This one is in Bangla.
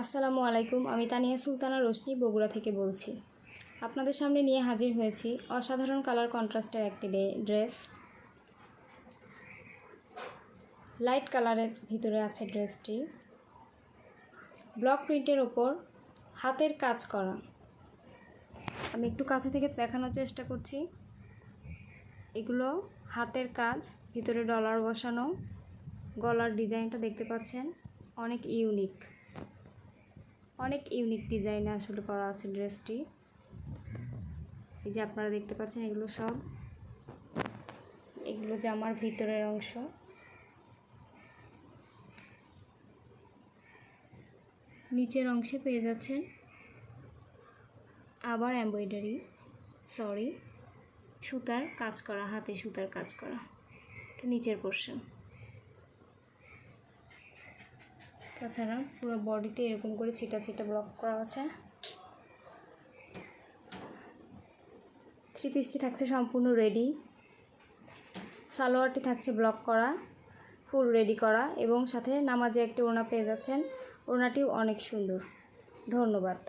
আসসালামু আলাইকুম। আমি তানিয়া সুলতানা রোশনি বগুড়া থেকে বলছি। আপনাদের সামনে নিয়ে হাজির হয়েছি অসাধারণ কালার কন্ট্রাস্টের একটি ড্রেস। লাইট কালারের ভিতরে আছে ড্রেসটি। ব্লক প্রিন্টের ওপর হাতের কাজ করা। আমি একটু কাছে থেকে দেখানোর চেষ্টা করছি। এগুলো হাতের কাজ, ভিতরে ডলার বসানো। গলার ডিজাইনটা দেখতে পাচ্ছেন, অনেক ইউনিক ডিজাইনে আসলে করা আছে ড্রেসটি। এই যে আপনারা দেখতে পাচ্ছেন, এগুলো জামার ভিতরের অংশ। নিচের অংশে পেয়ে যাচ্ছেন আবার সুতার কাজ করা, হাতে সুতার কাজ করা। নিচের পোর্শন, তাছাড়া পুরো বডিতে এরকম করে ছিটা ছিটা ব্লক করা আছে। থ্রি পিসটি থাকছে সম্পূর্ণ রেডি। সালোয়ারটি থাকছে ব্লক করা, ফুল রেডি করা, এবং সাথে নামাজে একটি ওড়না পেয়ে যাচ্ছেন। ওড়নাটিও অনেক সুন্দর। ধন্যবাদ।